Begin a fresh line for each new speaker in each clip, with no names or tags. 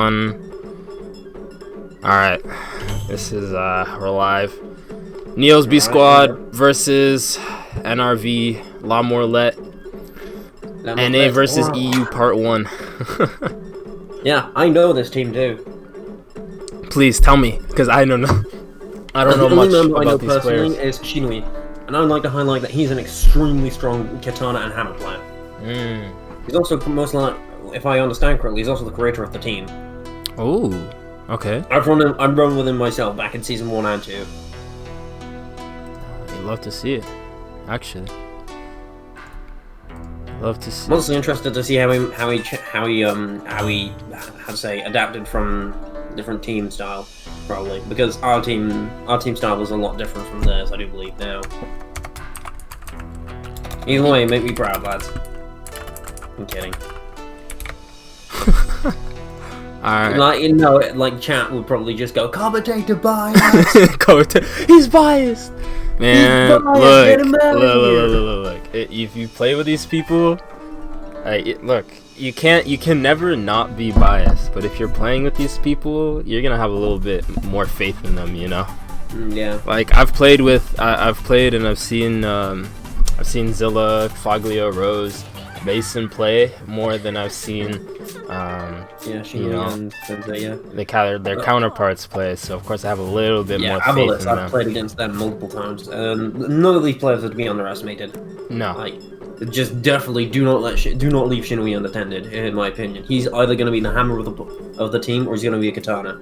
Alright, this is we're live. Neo's B Squad versus NRV La Morlette. NA versus EU Part 1.
Yeah, I know this team too.
Please tell me, because I don't know. I don't know much about these players.
Is Shinui, and I would like to highlight that he's an extremely strong katana and hammer player. He's also most like, if I understand correctly, he's also the creator of the team.
Oh, okay.
I've run with him myself back in season 1 and 2.
I'd love to see it, actually. Love to see.
Mostly interested to see how he adapted from different team style, probably because our team style was a lot different from theirs. I do believe now. Either way, make me proud, lads. I'm kidding.
Alright.
Like, you know, like chat would probably just go, commentator bias.
He's biased. Man,
He's biased.
look. If you play with these people, look, you can never not be biased. But if you're playing with these people, you're gonna have a little bit more faith in them, you know.
Yeah.
Like I've played and I've seen Zilla, Foglio, Rose, Mason play more than I've seen
and Sensei,
their counterparts play, so of course I have a little bit more faith in them.
I've played against them multiple times. None of these players are to be underestimated.
No.
Like, just definitely do not leave Shinui unattended, in my opinion. He's either going to be the hammer of the team or he's going to be a katana.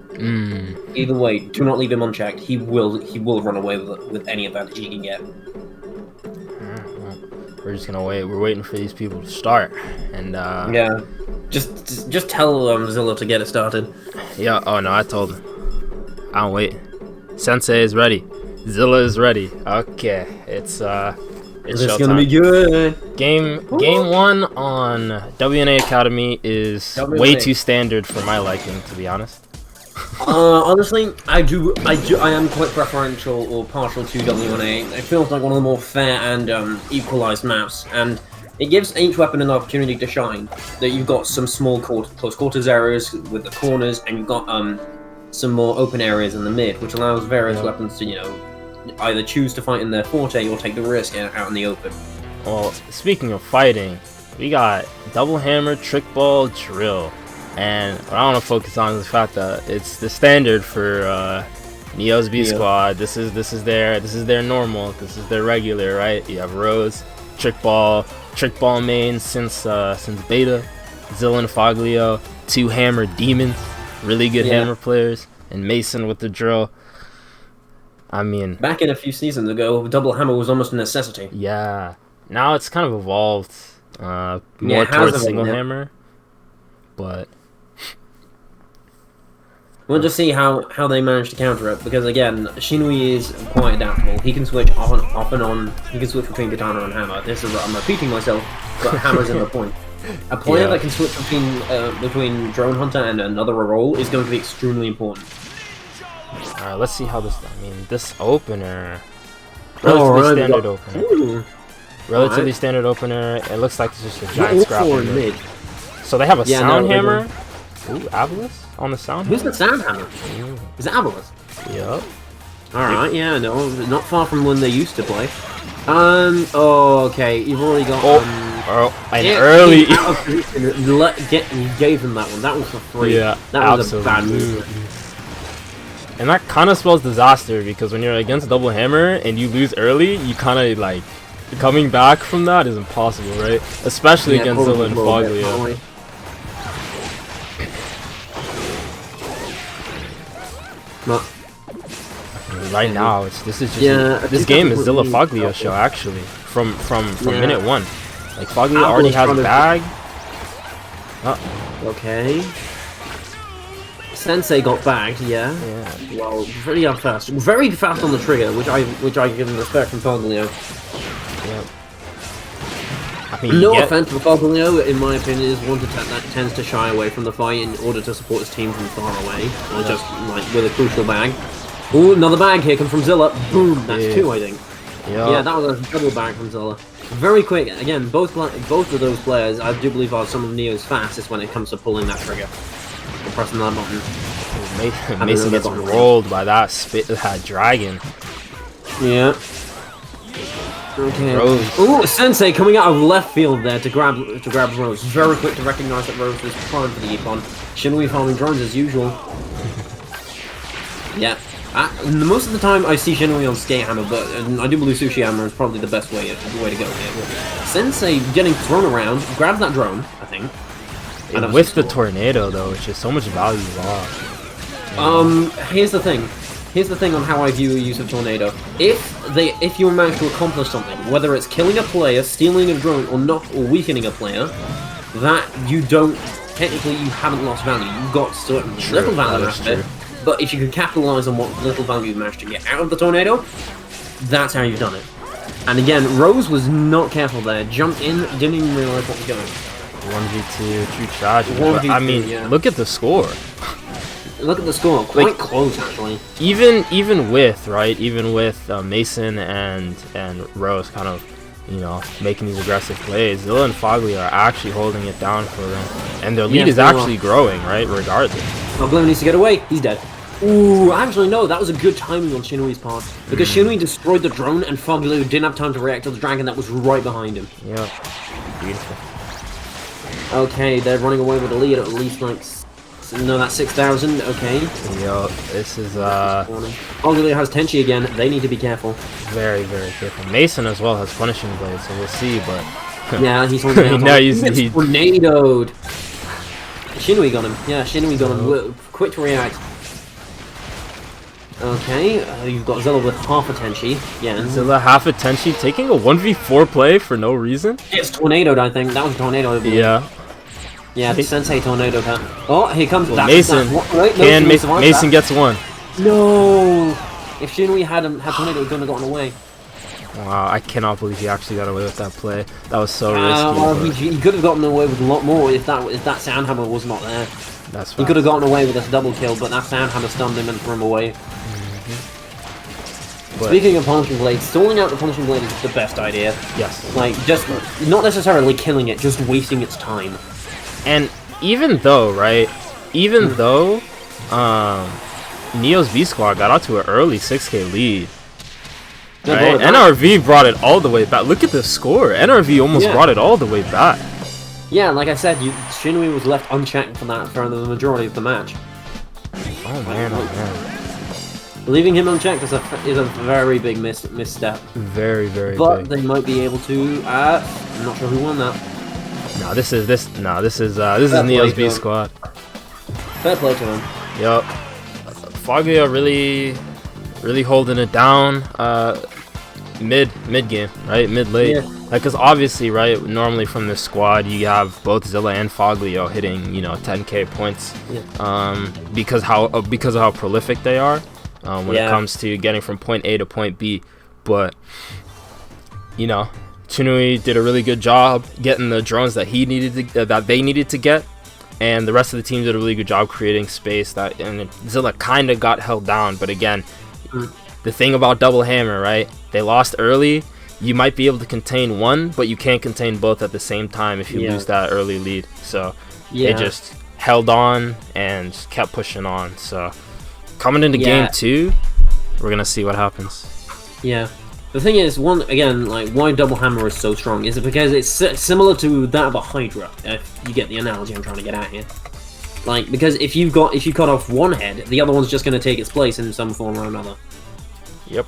Either way, do not leave him unchecked. He will run away with any advantage he can get.
We're just gonna wait. We're waiting for these people to start, and
yeah, just tell Zilla to get it started.
Yeah. Oh no, I told him. I'll wait. Sensei is ready. Zilla is ready. Okay, it's
gonna be good.
Game 1 on WNA Academy is way too standard for my liking, to be honest.
Honestly, I am quite preferential or partial to W1A. It feels like one of the more fair and equalized maps, and it gives each weapon an opportunity to shine. That you've got some small close quarters areas with the corners, and you've got some more open areas in the mid, which allows various weapons to either choose to fight in their forte or take the risk out in the open.
Well, speaking of fighting, we got double hammer, trick ball, drill. And what I want to focus on is the fact that it's the standard for Neo's B Squad. This is their normal. This is their regular, right? You have Rose, trick ball main since beta, Zilla and Foglio, 2 hammer demons, really good hammer players, and Mason with the drill. I mean,
back in a few seasons ago, double hammer was almost a necessity.
Yeah, now it's kind of evolved more towards single hammer, but.
We'll just see how they manage to counter it, because again, Shinui is quite adaptable. He can switch off and on. He can switch between katana and hammer. I'm repeating myself, but hammer's in the point. A player that can switch between drone hunter and another role is going to be extremely important.
Alright, let's see how this. I mean, this opener, relatively standard opener.
Ooh.
Relatively standard opener. It looks like it's just a giant scrap.
Mid.
So they have a sound hammer. Ooh, Avalis on the sound.
Who's the sound hammer? Is it Avalis?
Yep.
Alright, yeah, no, not far from when they used to play. Oh, okay, you've already got,
early...
You gave him that one, that was for free.
Yeah,
that was a bad move.
And that kind of spells disaster, because when you're against double hammer and you lose early, you kind of, like, coming back from that is impossible, right? Especially against Zilla and Foglio. Right now, this game is Zilla Foglio show actually from minute 1. Like Foglio already has a bag.
Okay. Sensei got bagged, yeah. Well, very fast on the trigger, which I give him respect from Foglio.
Yeah. I mean,
no offense to Foglio, in my opinion, is one that tends to shy away from the fight in order to support his team from far away, or just like with a crucial bag. Ooh, another bag here comes from Zilla. Boom, that's 2, I think. Yeah, that was a double bag from Zilla. Very quick. Again, both of those players, I do believe, are some of Neo's fastest when it comes to pulling that trigger. pressing that button.
Mason gets rolled by that dragon.
Yeah. Okay.
Rose.
Ooh, Sensei coming out of left field there to grab Rose. Very quick to recognize that Rose was primed for the Ippon. Shinui farming drones as usual. Yeah. Most of the time I see Shinui on Skate Hammer, but I do believe Sushi Hammer is probably the best way to go here. Sensei getting thrown around, grabs that drone, I think.
And with the tornado though, which is so much value lost.
Here's the thing. Here's the thing on how I view the use of tornado. If you manage to accomplish something, whether it's killing a player, stealing a drone, or weakening a player, that you technically you haven't lost value. You got certain little value out of it. But if you can capitalize on what little value you managed to get out of the tornado, that's how you've done it. And again, Rose was not careful there. Jumped in, didn't even realize what was going.
1v2, true tragedy. I mean, look at the score.
Look at the score, quite close actually.
Even with Mason and Rose kind of, making these aggressive plays, Zilla and Fogly are actually holding it down for them, and their lead is actually growing, right? Regardless.
Glim needs to get away. He's dead. Ooh, actually no, that was a good timing on Shinui's part because Shinui destroyed the drone and Fogly didn't have time to react to the dragon that was right behind him.
Yeah, beautiful.
Okay, they're running away with the lead at least like. No, that's 6,000. Okay.
Yo, this is
Fogly has Tenchi again. They need to be careful.
Very, very careful. Mason as well has punishing blade, so we'll see. But
yeah, he's on the
no, he's
tornadoed. Shinui got him. Yeah, Shinui got him. Quick to react. Okay, you've got Zilla with half a Tenchi. Yeah.
Zilla half a Tenchi taking a 1v4 play for no reason.
It's tornadoed, I think. That was tornado. I believe.
Yeah.
Yeah, the Sensei tornado cut. Oh, here comes
Mason. Mason gets one.
No! If Shinui had tornado, he couldn't have gotten away.
Wow, I cannot believe he actually got away with that play. That was so risky.
Well, he could have gotten away with a lot more if that sound hammer was not there.
That's
he could have gotten away with a double kill, but that sound hammer stunned him and threw him away. Speaking of punishing blade, stalling out the punishing blade is the best idea.
Yes.
Like, just not necessarily killing it, just wasting its time.
And even though, right, Neo's B Squad got out to an early 6K lead, right? NRV brought it all the way back. Look at the score. NRV almost brought it all the way back.
Yeah, like I said, Shinui was left unchecked for the majority of the match.
Oh man, oh man.
Leaving him unchecked is a very big misstep.
Very, very
but
big.
They might be able to. I'm not sure who won that.
No, this is Neo's B Squad.
Fair play to him.
Yup. Foggy are really holding it down. Mid game, right? Mid late. Yeah. Like, cause obviously, right? Normally from this squad, you have both Zilla and Foglio hitting, 10K points. Yeah. Because of how prolific they are. When it comes to getting from point A to point B, but Chinui did a really good job getting the drones that they needed to get, and the rest of the team did a really good job creating space. And Zilla kind of got held down, but again, the thing about Double Hammer, right? They lost early. You might be able to contain one, but you can't contain both at the same time if you lose that early lead. So they just held on and kept pushing on. So coming into game 2, we're gonna see what happens. Yeah.
The thing is, why Double Hammer is so strong is because it's similar to that of a Hydra, if you get the analogy I'm trying to get at here. Like, because if you cut off one head, the other one's just going to take its place in some form or another.
Yep.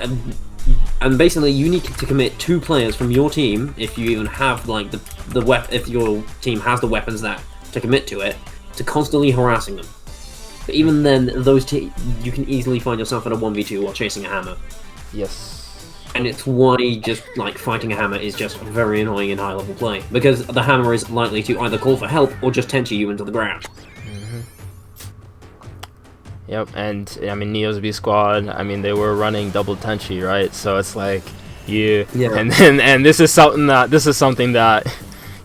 And basically, you need to commit 2 players from your team, if you even have like if your team has the weapons to commit to it, to constantly harassing them. But even then, you can easily find yourself at a 1v2 while chasing a hammer.
Yes.
And it's why just like fighting a hammer is just very annoying in high level play, because the hammer is likely to either call for help or just tenchi you into the ground.
Yep, and I mean Neo's B Squad, I mean they were running double tenchi, right? So it's like and this is something that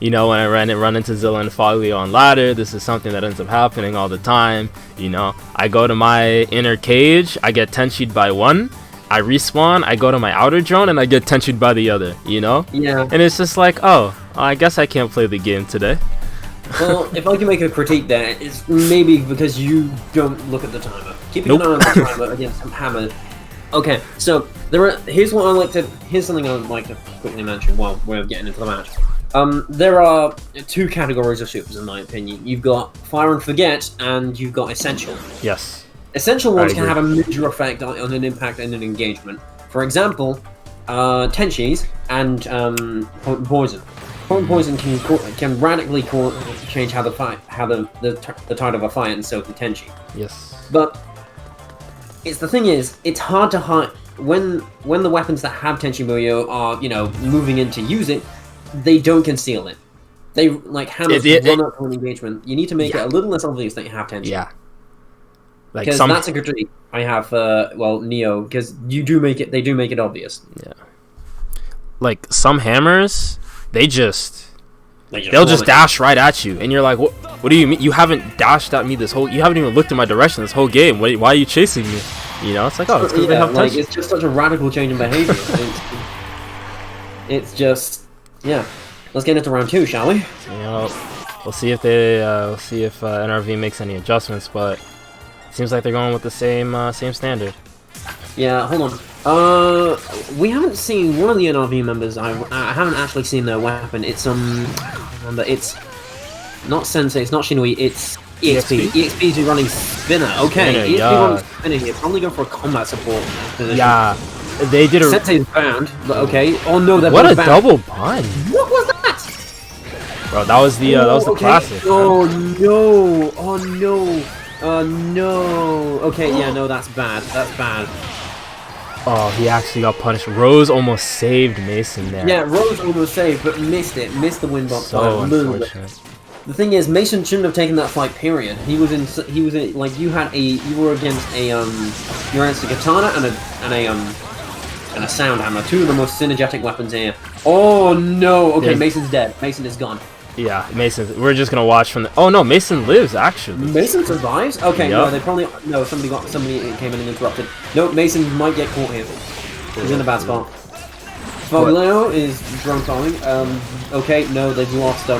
when I run into Zilla and Foglio on ladder, this is something that ends up happening all the time. I go to my inner cage, I get tenchied by one, I respawn, I go to my outer drone, and I get tensioned by the other,
Yeah.
And it's just like, oh, I guess I can't play the game today.
Well, if I can make a critique there, it's maybe because you don't look at the timer. Keeping an eye on the timer against Hammer. Okay, so here's something I'd like to quickly mention while we're getting into the match. There are two categories of supers in my opinion. You've got Fire and Forget, and you've got Essential.
Yes.
Essential ones can have a major effect on an impact and an engagement. For example, Tenchi's and Potent Poison. Potent Poison can radically change how the tide of a fight, and so can Tenchi.
Yes.
But the thing is, it's hard to hide when the weapons that have Tenchi Muyo are moving in to use it. They don't conceal it. They hammers run up to an engagement. You need to make it a little less obvious that you have Tenchi.
Yeah.
Because that's a critique I have for Neo, because they do make it obvious.
Yeah. Like some hammers, they'll just dash right at you, and you're like, what do you mean? You haven't dashed at me you haven't even looked in my direction this whole game. Why are you chasing me? It's like, oh, it's because they have touch.
It's just such a radical change in behavior. It's just, yeah. Let's get into round 2, shall we?
We'll see if NRV makes any adjustments, but it seems like they're going with the same standard.
Yeah, hold on. We haven't seen one of the NRV members. I haven't actually seen their weapon. It's it's not Sensei, it's not Shinui, it's EXP. EXP is running Spinner. Okay, EXP running Spinner here. Probably going for a combat support position.
Yeah, they did a...
Sensei's bound, but okay. Oh no, they're
what
both
a
bound.
double pun!
What was that?
Bro, that was the classic.
Oh no! Oh no! Oh no! Okay, yeah, no, that's bad. That's bad.
Oh, he actually got punished. Rose almost saved Mason there.
Yeah, Rose almost saved, but missed it. Missed the win box.
So unfortunate.
The thing is, Mason shouldn't have taken that fight. Period. He was in like you were against a katana and a sound hammer. Two of the most synergetic weapons here. Oh no! Okay, Mason's dead. Mason is gone.
Yeah, Mason. We're just gonna watch from the. Oh no, Mason lives actually.
Mason survives. Okay, no, they probably somebody came in and interrupted. No, Mason might get caught here. He's in a bad spot. Fogleo is drone falling. Okay, no, they've lost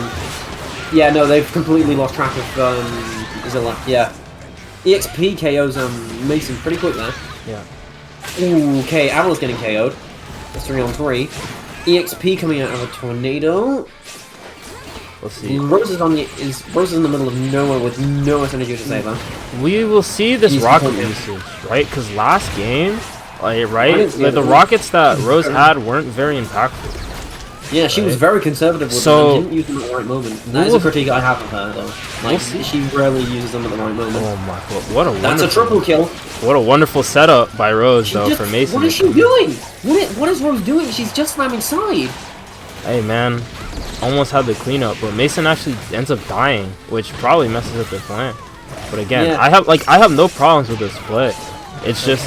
yeah, no, they've completely lost track of Zilla. Yeah, EXP KOs Mason pretty quick there.
Yeah.
Ooh, okay, Aval's getting KO'd. That's 3-on-3. EXP coming out of a tornado.
We'll see.
Rose is in the middle of nowhere with no energy to save her.
We will see this rocket usage, right? Because last game, the rockets that Rose had weren't very impactful.
Yeah, she was very conservative with them and didn't use them at the right moment. That is a critique I have of her, though. She rarely uses them at the right moment.
Oh my god,
that's a triple kill.
What a wonderful setup by Rose, though, for Mason.
What is she doing? What is Rose doing? She's just slamming side.
Hey, man. Almost had the cleanup, but Mason actually ends up dying, which probably messes up their plan. But again, I have no problems with this play. It's just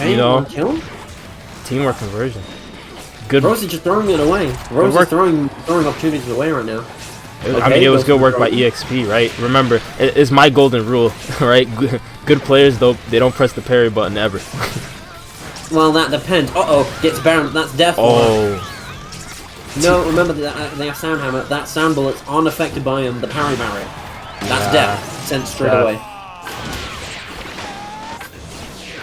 teamwork conversion. Good.
Rose is just throwing it away. Rose is throwing opportunities away right now.
I mean, it was good work by EXP, right? Remember, it's my golden rule, right? Good players, though, they don't press the parry button ever.
Well, that depends. Gets bound. That's death. No, remember that they have sound hammer. That sound bullet's unaffected by the parry barrier. That's death. Sent straight away.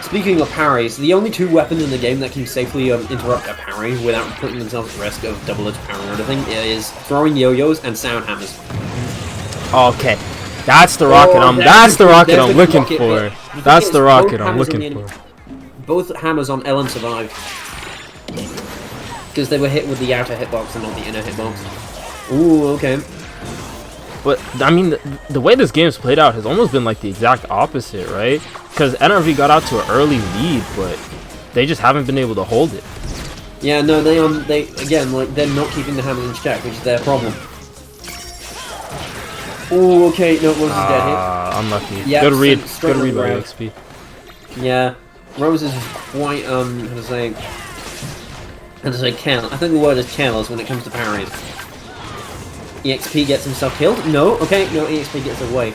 Speaking of parries, the only two weapons in the game that can safely interrupt a parry without putting themselves at risk of double-edged parry or anything is throwing yo-yos and sound hammers.
Okay, that's the rocket I'm looking for. That's the rocket I'm looking for.
Both hammers on Ellen survived. Because they were hit with the outer hitbox and not the inner hitbox. Ooh, okay.
But, I mean, the way this game's played out has almost been like the exact opposite, right? Because NRV got out to an early lead, but they just haven't been able to hold it.
Yeah, no, they're not keeping the hammers in check, which is their problem. Ooh, okay, no, Rose is dead here.
Unlucky. Yeah, good read by XP.
Yeah, Rose is quite, how to say careless. I think the word is careless when it comes to parries. EXP gets himself killed? No, okay, no, EXP gets away.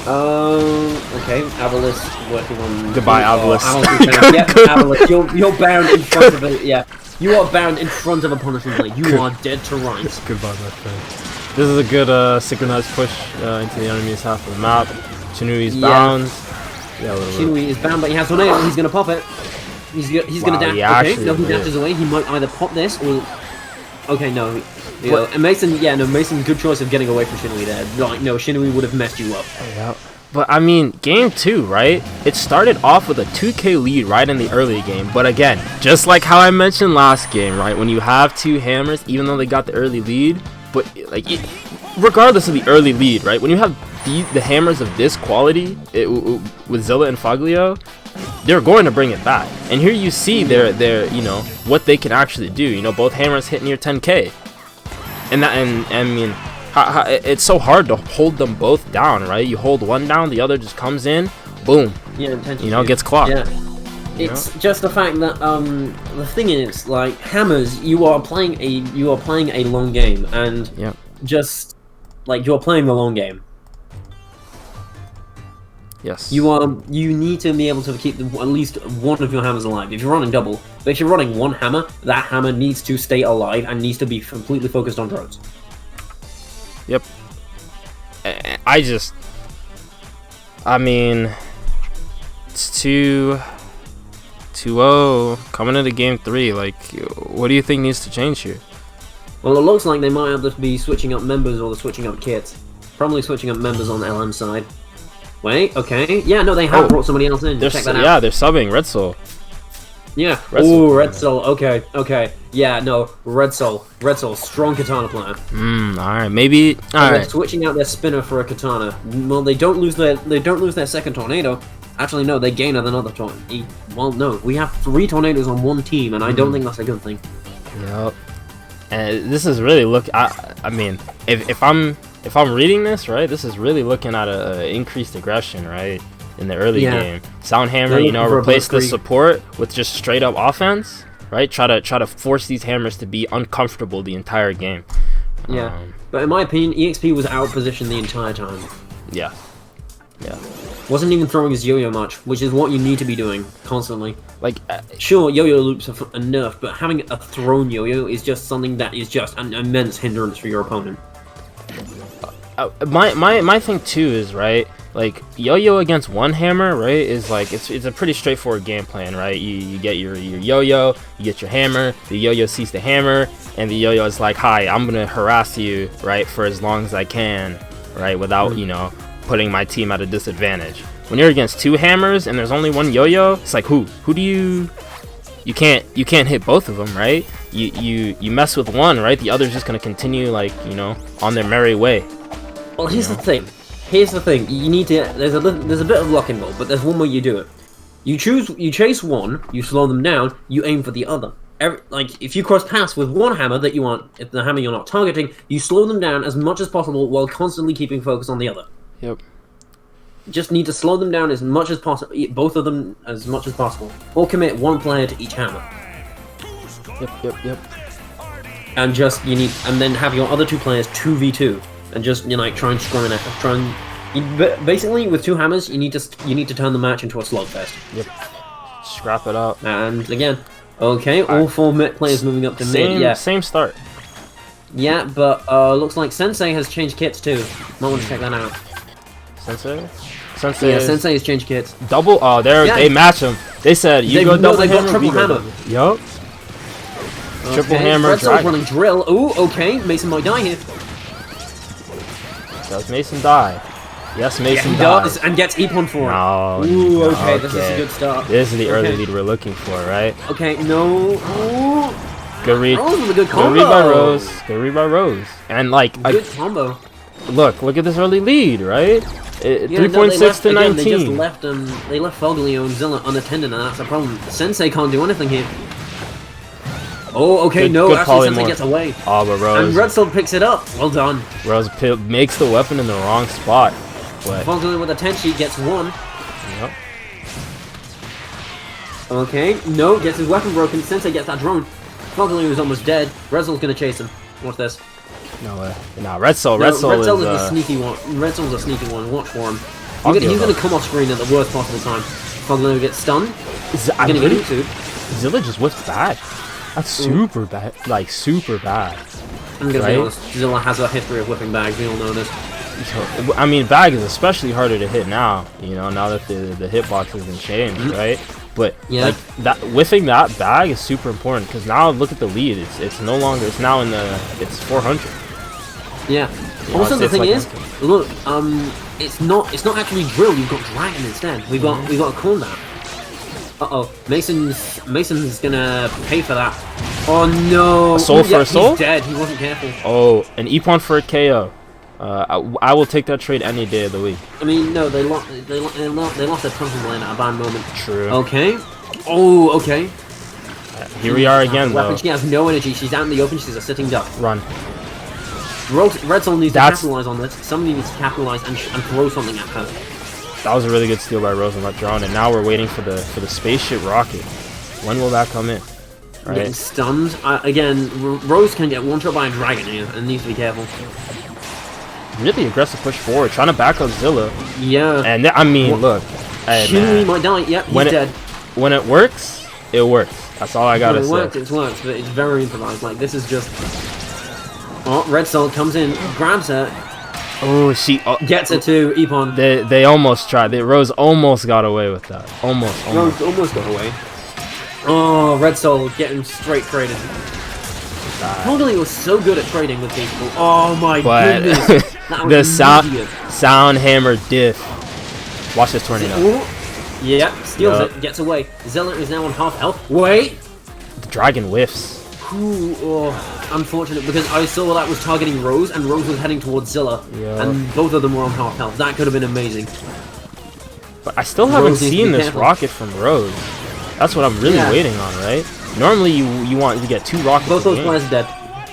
Okay, Avalis working on...
Goodbye, Avalis.
Yeah, Avalis, you're bound in front of it, yeah. You are bound in front of a punishment blade. You are dead to rights.
Goodbye, my friend. This is a good synchronized push into the enemy's half of the map. Shinui's bounds. Yeah,
Shinui is bound, but he has tornado. He's gonna pop it. He's gonna dash. Okay, no, he dashes away. He might either pop this or. Okay, no. And Mason, Mason, good choice of getting away from Shinui there. Like, no, Shinui would have messed you up.
Yeah. But I mean, game 2, right? It started off with a 2K lead right in the early game. But again, just like how I mentioned last game, right? When you have 2 hammers, even though they got the early lead, but like, regardless of the early lead, right? When you have the hammers of this quality with Zilla and Foglio, they're going to bring it back. And here you see their you know, what they can actually do. You know, both hammers hit near 10K, and I mean, it's so hard to hold them both down, right? You hold one down, the other just comes in, boom.
Yeah,
you know, gets clocked.
Yeah. It's just the fact that the thing is, like, hammers, you are playing a long game, and just like, you're playing the long game.
Yes.
You need to be able to keep at least one of your hammers alive. If you're running double, but if you're running one hammer, that hammer needs to stay alive and needs to be completely focused on drones.
Yep. I mean, it's 2-0 coming into game 3. Like, what do you think needs to change here?
Well, it looks like they might have to be switching up members or switching up kits. Probably switching up members on the LM side. Wait, okay. Yeah, no, they have brought somebody else in. Check that out.
Yeah, they're subbing Red Soul.
Yeah. Ooh, Red Soul. Okay, okay. Yeah, no, Red Soul, strong katana player.
Alright, maybe. Alright.
Switching out their spinner for a katana. Well, they don't lose their second tornado. Actually, no, they gain another tornado. Well, no, we have 3 tornadoes on one team, and I don't think that's a good thing.
Yep. And this is really I mean, if I'm reading this right, this is really looking at a increased aggression, right, in the early game. Soundhammer, you know, replace the support with just straight up offense, right? Try to force these hammers to be uncomfortable the entire game.
Yeah, but in my opinion, EXP was out positioned the entire time.
Yeah. Yeah.
Wasn't even throwing his yo-yo much, which is what you need to be doing constantly.
Like,
sure, yo-yo loops are a nerf, but having a thrown yo-yo is just something that is just an immense hindrance for your opponent.
My thing too is, right, like, yo-yo against one hammer, right, is like, it's a pretty straightforward game plan, right? You get your yo-yo, you get your hammer, the yo-yo sees the hammer, and the yo-yo is like, hi, I'm gonna harass you, right, for as long as I can, right, without, you know, putting my team at a disadvantage. When you're against 2 hammers and there's only one yo-yo, it's like, who do you can't hit both of them, right? You mess with one, right, the other's just gonna continue, like, you know, on their merry way.
Well, here's the thing. You need to. There's a bit of luck involved, but there's one way you do it. You chase one, you slow them down, you aim for the other. Like, if you cross paths with one hammer that you want, if the hammer you're not targeting, you slow them down as much as possible while constantly keeping focus on the other.
Yep.
Just need to slow them down as much as possible, both of them as much as possible, or commit one player to each hammer.
Yep.
And and then have your other 2 players 2v2. And just, you know, like, try and basically, with 2 hammers, you need to turn the match into a slugfest.
Yep. Scrap it up.
And again, okay, all 4 mid players moving up to mid. Yeah,
same start.
Yeah, but looks like Sensei has changed kits too. Might want to check that out.
Sensei.
Yeah, Sensei has changed kits.
Double. Oh, they match them. They said go double hammer.
Got triple hammer.
Yup. Triple hammer.
Red Soul's running drill. Ooh, okay. Mason might die here.
Does Mason die? Yes, Mason
does, and gets Epon for it.
No.
Ooh, okay, this is a good start.
This is the early lead we're looking for, right?
Okay, no. Ooh.
Good read.
Rose with a good combo.
Good read by Rose. Good read by Rose. And, like,
good combo.
Look at this early lead, right? 3.6 to 19.
They just left they left Foglio and Zilla unattended, and that's a problem. Sensei can't do anything here. Oh, okay, actually Sensei gets away.
Oh, but Rose.
And Red Soul picks it up. Well done.
Rose makes the weapon in the wrong spot.
Foglio with a 10 sheet gets 1.
Yep.
Okay, no, gets his weapon broken. Sensei gets that drone. Foglio is almost dead. Red Soul's gonna chase him. Watch this.
No way. Nah, Red Soul is
the sneaky one. Red Soul's a sneaky one. Watch for him. He's gonna come off screen at the worst possible time. Foglio gets stunned. He's gonna get YouTube.
Zilla just whiffed back. That's super bad. Like, super bad.
I'm gonna be honest, Zilla has a history of whipping bags, we all know this.
I mean, bag is especially harder to hit now, you know, now that the hitbox has been changed, right? But
yeah,
like that, whiffing that bag is super important because now look at the lead. It's no longer. It's now in the. It's 400.
Yeah.
You
also,
know,
the thing
like
is, look, it's not actually drill. You've got dragon instead. We've got a combat. Mason's gonna pay for that. Oh no!
A soul for a soul?
He's dead. He wasn't careful.
Oh, an Epon for a KO. I will take that trade any day of the week.
I mean, no, they lost their punching blade at a bad moment.
True.
Okay. Oh, okay.
Here we are again, though.
She has no energy. She's out in the open. She's a sitting duck.
Run.
Red Soul needs to capitalize on this. Somebody needs to capitalize and throw something at her.
That was a really good steal by Rose and let drone, and now we're waiting for the spaceship rocket. When will that come in? Right.
Getting stunned again. Rose can get one shot by a dragon here, and needs to be careful.
Really aggressive push forward, trying to back up Zilla.
Yeah.
And I mean, look. Hey,
Shinui might die. Yep, he's dead.
When it works, it works. That's all I gotta say.
It works, but it's very improvised. Like, this is just... Oh, Red Soul comes in, grabs her.
Oh, she...
gets her too, Epon.
They almost tried. Rose almost got away with that. Almost.
Rose almost got away. Oh, Red Soul getting straight traded. Totally was so good at trading with people. Oh my goodness.
The sound hammer diff. Watch this tornado.
Yeah, steals it, gets away. Zilla is now on half health. Wait!
The dragon whiffs.
Ooh, oh, unfortunate, because I saw that was targeting Rose, and Rose was heading towards Zilla, and both of them were on half health. That could have been amazing.
But I still haven't seen this rocket from Rose. That's what I'm really waiting on, right? Normally you want to get 2 rockets.
Both those players are dead.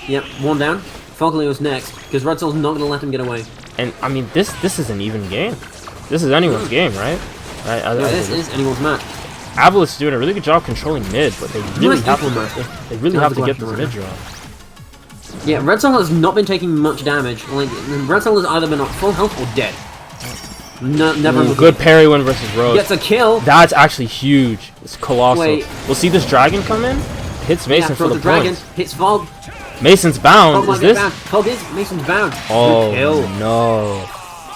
Yep, one down. Falconeo's next, because Red Soul's not going to let him get away.
And I mean, this is an even game. This is anyone's game, right?
This is anyone's match.
Avalos is doing a really good job controlling mid, but they really have to get this mid draw.
Yeah, Red Soul has not been taking much damage. Like, Red Soul has either been on full health or dead. Never.
Good parry win versus Rose.
Gets a kill.
That's actually huge. It's colossal.
Wait.
We'll see this dragon come in. Hits Mason for the
dragon.
points.
Hits Fog.
Mason's bound.
Fog
is this?
Bound. Fog is Mason's bound.
Oh
good kill.
no.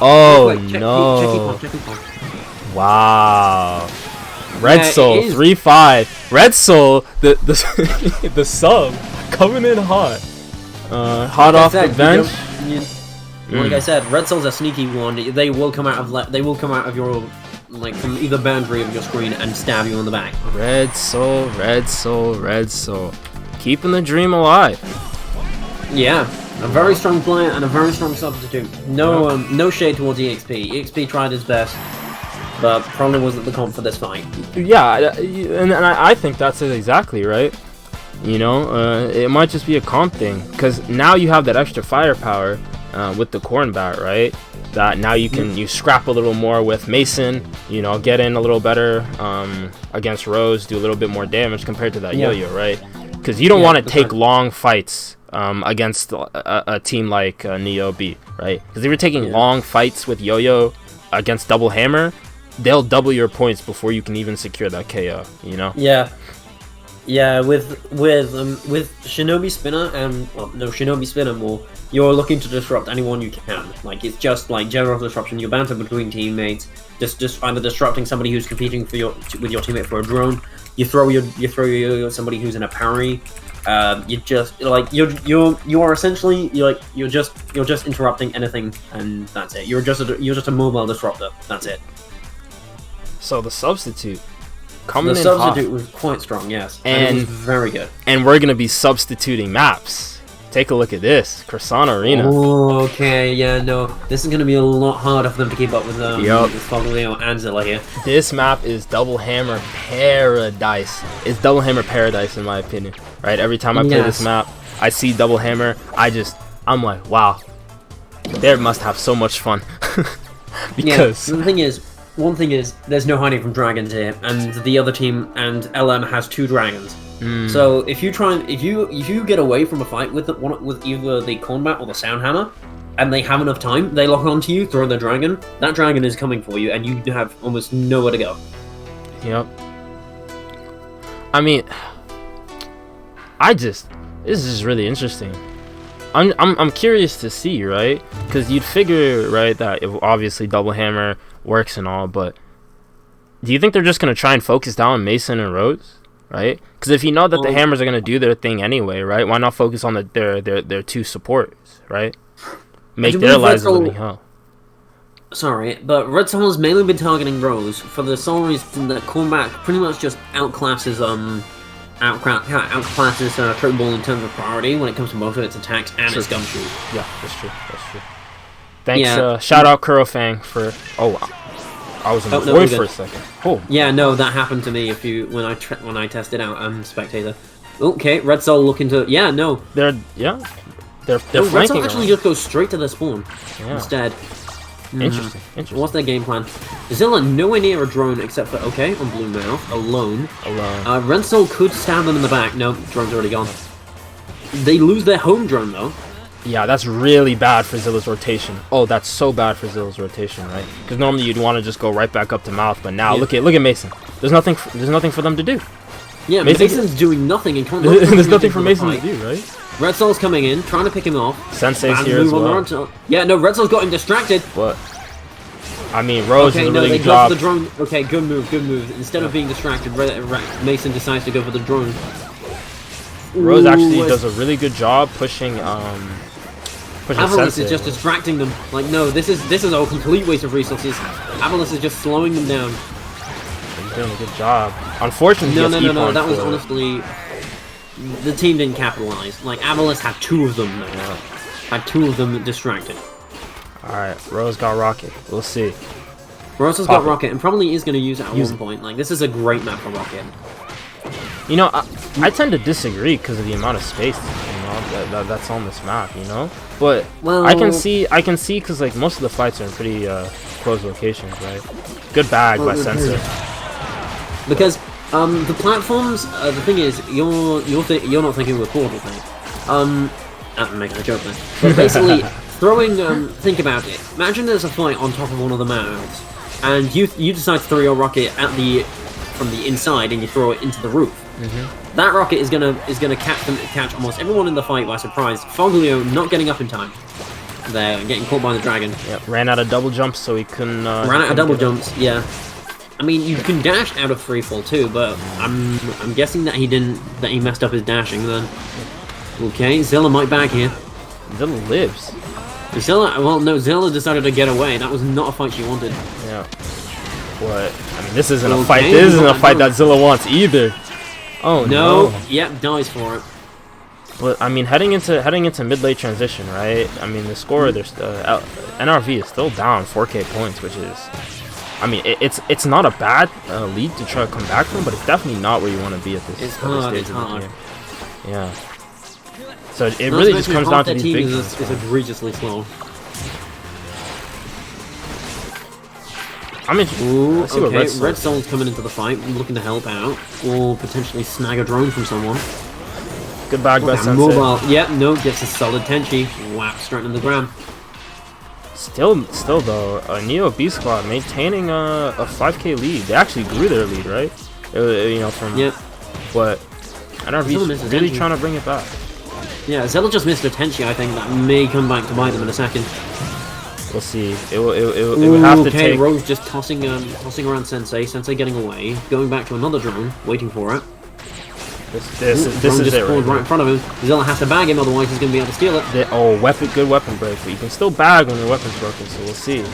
Oh
check
no.
Epon.
Wow. Red Soul 3-5. Red Soul the the sub coming in hot. Hot off the bench.
Like I said, Red Soul's a sneaky one. They will come out of your, like, from either boundary of your screen and stab you in the back.
Red Soul, Red Soul, Red Soul, keeping the dream alive.
Yeah, a very strong player and a very strong substitute. No shade towards EXP. EXP tried his best, but probably wasn't the comp for this fight.
Yeah, and I think that's it exactly, right? You know, it might just be a comp thing, because now you have that extra firepower. With the corn bat, right? That now you scrap a little more with Mason, you know, get in a little better against Rose, do a little bit more damage compared to that Yo-Yo, right? Because you don't want to take long fights against a team like Neo B, right? Because if you're taking long fights with Yo-Yo against Double Hammer, they'll double your points before you can even secure that KO, you know?
Yeah, with Shinobi Spinner and Shinobi Spinner more, you're looking to disrupt anyone you can. Like, it's just like general disruption. You're banter between teammates, just either disrupting somebody who's competing with your teammate for a drone. You throw somebody who's in a parry. You just like you're essentially you're just interrupting anything, and that's it. You're just a mobile disruptor. That's it.
So the substitute.
The substitute was quite strong, yes. And it was very good.
And we're going to be substituting maps. Take a look at this. Croissant Arena.
Oh, okay, yeah, no. This is going to be a lot harder for them to keep up with Foglio and Zilla here.
This map is Double Hammer Paradise. It's Double Hammer Paradise in my opinion. Right? Every time I play this map, I see Double Hammer. I'm like, wow. They must have so much fun. Because
one thing is, there's no hiding from dragons here, and the other team and LM has 2 dragons. So if you get away from a fight with either the combat or the sound hammer, and they have enough time, they lock onto you, throw the dragon. That dragon is coming for you, and you have almost nowhere to go.
Yep. I mean, this is really interesting. I'm curious to see, right? Because you'd figure, right, that if obviously double hammer works and all, but do you think they're just gonna try and focus down on Mason and Rose, right? Because if you know that the hammers are gonna do their thing anyway, right? Why not focus on their two supporters, right? Make their lives a living hell.
Sorry, but Red Soul has mainly been targeting Rose for the sole reason that Cormac pretty much just outclasses Trick Ball in terms of priority when it comes to both of its attacks and its gumshoe.
Yeah, that's true. Thanks, shout out Kurofang for. Oh, I was in the void for a second. Oh.
Yeah, no, that happened to me when I tested out spectator. Okay, Red Soul looking to. Yeah, no.
They're flanking.
Red Soul actually just goes straight to the spawn instead.
Interesting.
What's their game plan? Zilla nowhere near a drone except for on Blue Mouth, alone. Red Soul could stab them in the back. No, drone's already gone. They lose their home drone though.
Yeah, that's really bad for Zilla's rotation. Oh, that's so bad for Zilla's rotation, right? Because normally you'd want to just go right back up to Mouth, but now look at Mason. There's nothing for them to do.
Yeah, Mason's doing nothing and can't.
There's nothing for Mason to do, right?
Red Soul's coming in, trying to pick him off.
Sensei's here as well.
Yeah, no, Red Soul's got him distracted.
What? I mean, Rose is a really good
job.
They
go for the drone. Okay, good move. Instead of being distracted, Mason decides to go for the drone.
Rose actually does a really good job pushing
Avalanche is just distracting them. Like, no, this is a complete waste of resources. Avalanche is just slowing them down.
He's doing a good job. Unfortunately,
no. That was honestly... The team didn't capitalize. Like, Avalanche had two of them. Had two of them distracted.
Alright, Rose got Rocket. We'll see.
Rose has got Rocket and probably is going to use it at one point. Like, this is a great map for Rocket.
You know, I tend to disagree because of the amount of space, that's on this map, But I can see because like most of the fights are in pretty close locations, right? Good bag by Sensei.
Because the platforms, the thing is, you're not thinking of a portal thing. I'm making a joke there. But basically, think about it. Imagine there's a fight on top of one of the mountains, and you decide to throw your rocket from the inside, and you throw it into the roof. That rocket is gonna catch almost everyone in the fight by surprise. Foglio not getting up in time. They're getting caught by the dragon.
Yeah, ran out of double jumps, so he couldn't.
Ran out of double jumps. Yeah. I mean, you can dash out of freefall too, but I'm guessing that he didn't. That he messed up his dashing then. Okay, Zilla might bag here.
Zilla lives.
Zilla decided to get away. That was not a fight she wanted.
Yeah. What? I mean, this isn't a fight. This isn't a fight that Zilla wants either. Oh no!
Yep, dies for it.
Well, I mean, heading into mid-late transition, right? I mean, the score, there's NRV is still down 4K points, which is, I mean, it's not a bad lead to try to come back from, but it's definitely not where you want to be at this stage of the game. Yeah. So it really just comes down to these big things.
It's egregiously slow.
I mean, okay,
Red Soul's coming into the fight, looking to help out, or potentially snag a drone from someone.
Good bag by Sensei.
Mobile, gets a solid Tenchi, whap, straight into the ground.
Still though, Neo B Squad maintaining a 5K lead. They actually grew their lead, right? From but NRV's really trying to bring it back.
Yeah, Zella just missed a Tenchi. I think that may come back to bite them in a second.
We'll see. It would have to take.
Rose just tossing around Sensei. Sensei getting away, going back to another drone, waiting for it.
This is it
right in front of him. Zilla has to bag him, otherwise he's going to be able to steal it.
Good weapon break, but you can still bag when your weapon's broken. So we'll see.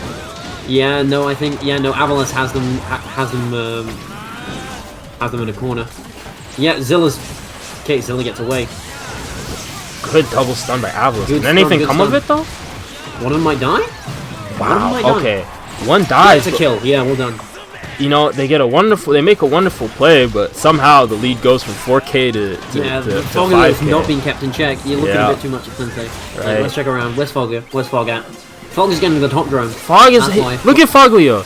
Yeah, no, I think Avalanche has them in a corner. Yeah, Zilla gets away.
Good double stun by Avalanche. Can anything come of it though?
One of them might die?
Wow, okay. One dies.
It's a kill. Yeah, well done.
They make a wonderful play, but somehow the lead goes from 4K to 5K.
Not being kept in check. You're looking a bit too much at Sensei. Right. Let's check around. Where's Fog at? Fog is getting the top drone.
Look at Foglio.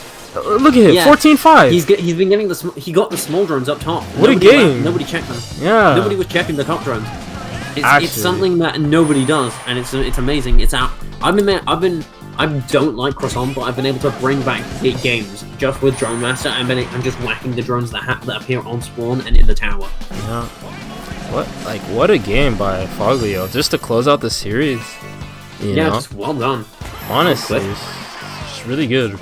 Look at him. 14-5.
He's been getting he got the small drones up top.
What a game.
Nobody checked them.
Yeah.
Nobody was checking the top drones. It's something that nobody does, and it's amazing. It's out. I don't like Croissant, but I've been able to bring back 8 games just with Drone Master and just whacking the drones that appear on spawn and in the tower.
Yeah. What a game by Foglio just to close out the series. You know?
Just well done.
Honestly, it's really good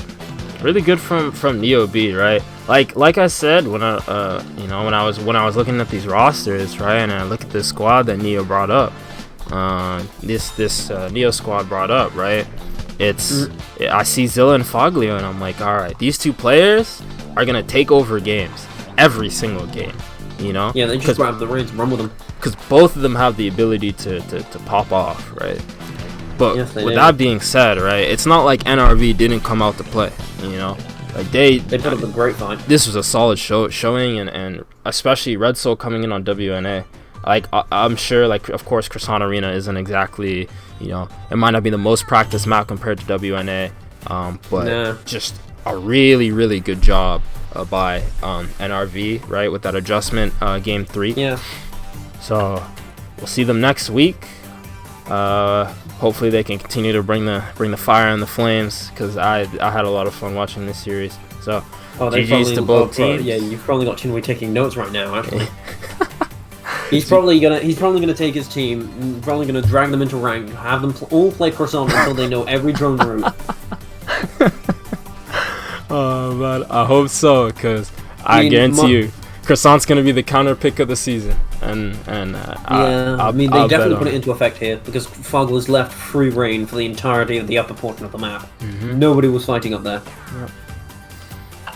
from Neo B, right? Like I said when I was looking at these rosters, right, and I look at this squad that Neo brought up, this Neo squad brought up, right? I see Zilla and Foglio, and I'm like, all right, these two players are gonna take over games, every single game, you know?
Yeah, they just grab the reins and run with them.
Because both of them have the ability to pop off, right? But
yes,
with that being said, right, it's not like NRV didn't come out to play, you know? Like they
put up a great fight.
This was a solid showing, and especially Red Soul coming in on WNA. Like I'm sure, like of course, Croissant Arena isn't exactly, you know, it might not be the most practiced map compared to WNA, but just a really good job by NRV, right, with that adjustment game 3.
Yeah.
So we'll see them next week. Hopefully they can continue to bring the fire and the flames, because I had a lot of fun watching this series. So GG's to both teams.
Yeah, you've probably got Chinwei taking notes right now. Actually, he's probably gonna take his team, probably gonna drag them into rank, have them all play Croissant until they know every drone route.
Oh man, I hope so, because I guarantee you, Croissant's gonna be the counter pick of the season, and
they definitely put it into effect here, because Fog was left free reign for the entirety of the upper portion of the map. Nobody was fighting up there.
Yep.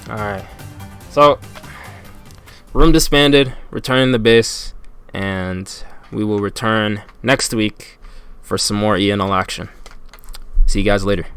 All right, so room disbanded, returning the base, and we will return next week for some more ENL action. See you guys later.